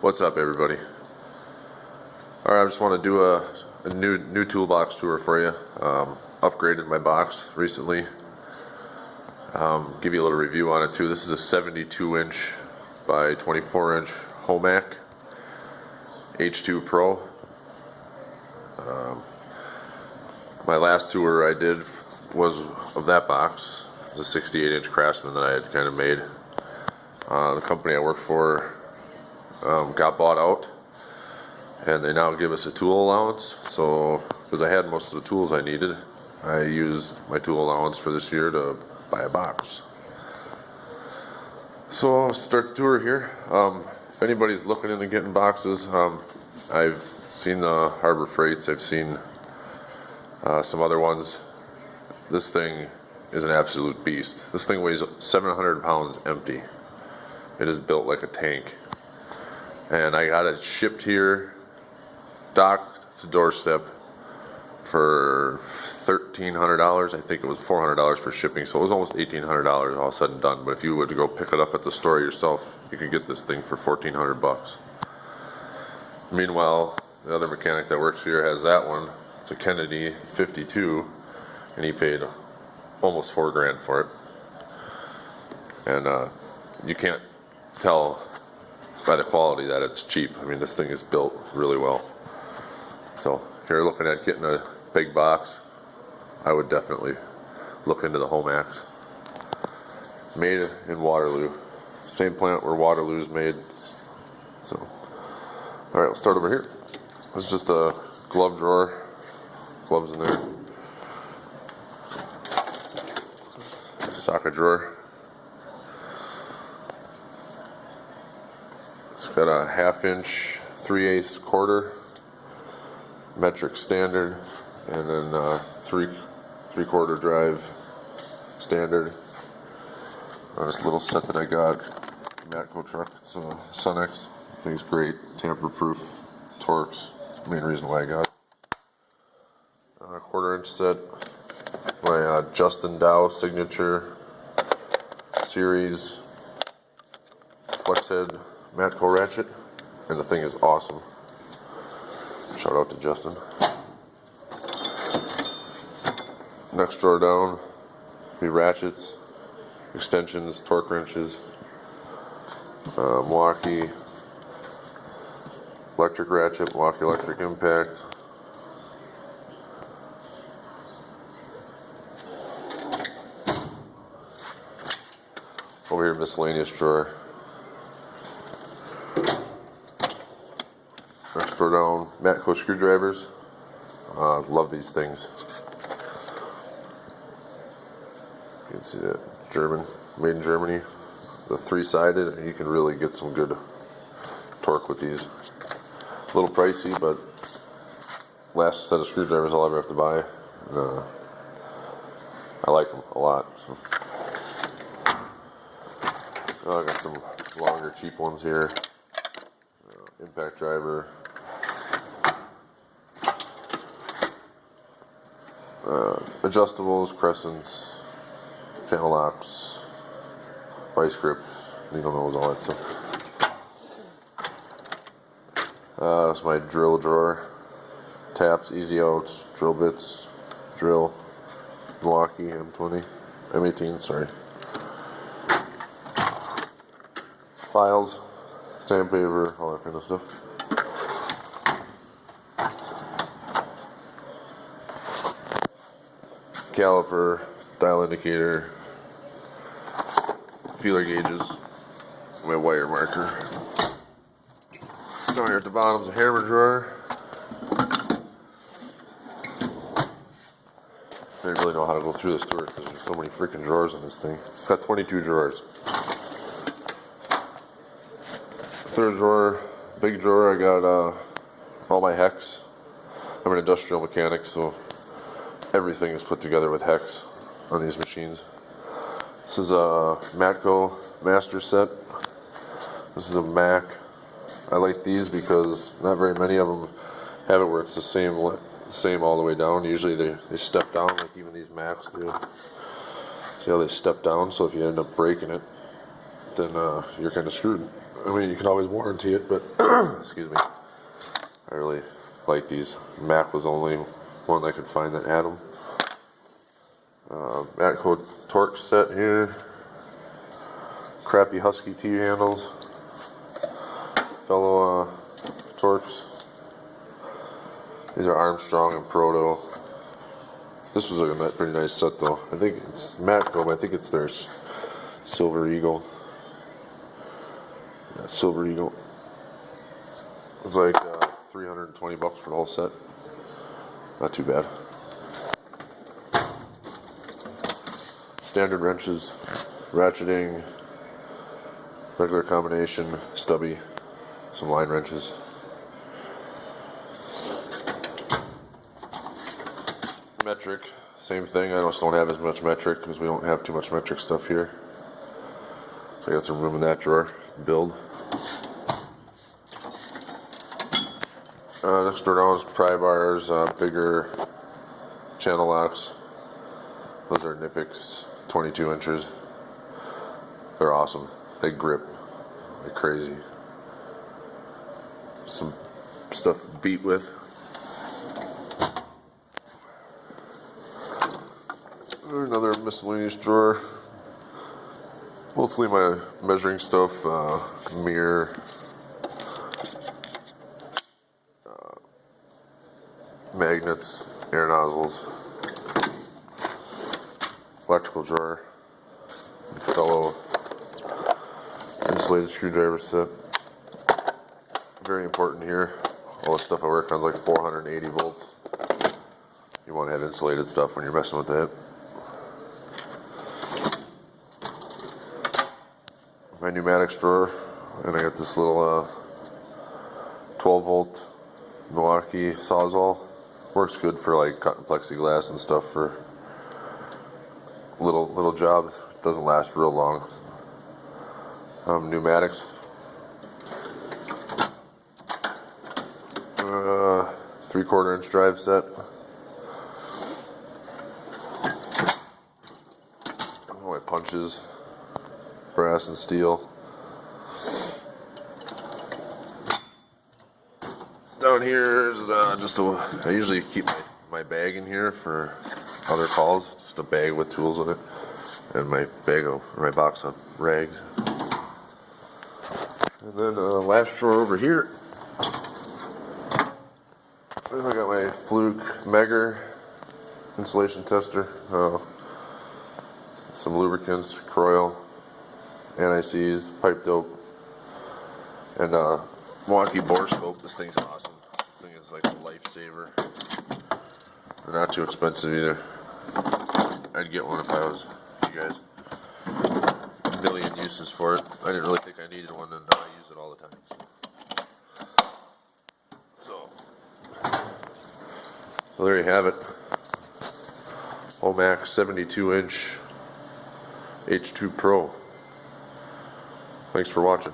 What's up, everybody? Alright, I just want to do a new toolbox tour for you. Upgraded my box recently. Give you a little review on it too. This is a 72-inch by 24-inch Homak H2 Pro. My last tour I did was of that box, the 68-inch Craftsman that I had kind of made. The company I work for got bought out, and they now give us a tool allowance. So, because I had most of the tools I needed, I used my tool allowance for this year to buy a box. So I'll start the tour here. If anybody's looking into getting boxes, I've seen the Harbor Freights, I've seen some other ones. This thing is an absolute beast. This thing weighs 700 pounds empty. It is built like a tank. And I got it shipped here, docked to doorstep, for $1,300. I think it was $400 for shipping, so it was almost $1,800 all said and done. But if you were to go pick it up at the store yourself, you could get this thing for $1,400. Meanwhile, the other mechanic that works here has that one. It's a Kennedy 52, and he paid almost $4 grand for it. And you can't tell by the quality that it's cheap. I mean, this thing is built really well. So if you're looking at getting a big box, I would definitely look into the Homaks. Made in Waterloo, same plant where Waterloo is made. So, all right, we'll start over here. This is just a glove drawer. Gloves in there. Socket drawer. It's got a 1/2-inch 3/8 quarter metric standard, and then 3/4 drive standard. This little set that I got, Matco truck. It's a Sunex. I think it's great, tamper-proof, Torx. That's the main reason why I got it. 1/4-inch set. My Justin Dow signature series flex head Matco ratchet, and the thing is awesome. Shout out to Justin. Next drawer down, be ratchets, extensions, torque wrenches, Milwaukee electric ratchet, Milwaukee electric impact. Over here, miscellaneous drawer. Next drawer down, Matco screwdrivers. Love these things. You can see that, German, made in Germany. The 3-sided, and you can really get some good torque with these. A little pricey, but last set of screwdrivers I'll ever have to buy. I like them a lot. So. I got some longer, cheap ones here. Impact driver. Adjustables, crescents, channel locks, vice grips, needle nose, all that stuff. That's my drill drawer. Taps, easy outs, drill bits, drill, Milwaukee M18, sorry. Files, sandpaper, all that kind of stuff. Caliper, dial indicator, feeler gauges, my wire marker. Down here at the bottom is a hammer drawer. I don't really know how to go through this tour because there's so many freaking drawers in this thing. It's got 22 drawers. Third drawer, big drawer, I got all my hex. I'm an industrial mechanic, so everything is put together with hex on these machines. This is a Matco master set. This is a Mac. I like these because not very many of them have it where it's the same all the way down. Usually they step down, like even these Macs do. See how they step down? So if you end up breaking it, then you're kind of screwed. I mean, you can always warranty it, but excuse me. I really like these. Mac was the only one I could find that had them. Matco torque set here. Crappy Husky T-handles. Fellow torques. These are Armstrong and Proto. This was a pretty nice set though. I think it's Matco, but I think it's their Silver Eagle. Yeah, Silver Eagle. It's like $320 for the whole set. Not too bad. Standard wrenches, ratcheting, regular combination, stubby, some line wrenches. Metric, same thing. I just don't have as much metric because we don't have too much metric stuff here. So I got some room in that drawer. Build. Next door down is pry bars, bigger channel locks. Those are Nipix, 22 inches. They're awesome. They grip like crazy. Some stuff to beat with. Another miscellaneous drawer. Mostly my measuring stuff, mirror, magnets, air nozzles, electrical drawer, fellow insulated screwdriver set. Very important here. All the stuff I work on is like 480 volts. You want to have insulated stuff when you're messing with that. My pneumatics drawer, and I got this little 12 volt Milwaukee Sawzall. Works good for like cutting plexiglass and stuff for little jobs. Doesn't last real long. Pneumatics. 3/4 inch drive set. Oh, my punches. Brass and steel. Down here is I usually keep my bag in here for other calls. Just a bag with tools in it, and my box of rags. And then last drawer over here, I got my Fluke Megger insulation tester, some lubricants, Croyle, anti-seize, pipe dope, and Milwaukee bore scope. This thing's awesome. This thing is like a lifesaver. They're not too expensive either. I'd get one if I was you guys. A million uses for it. I didn't really think I needed one, and now I use it all the time. So there you have it. Homak 72 inch H2 Pro. Thanks for watching.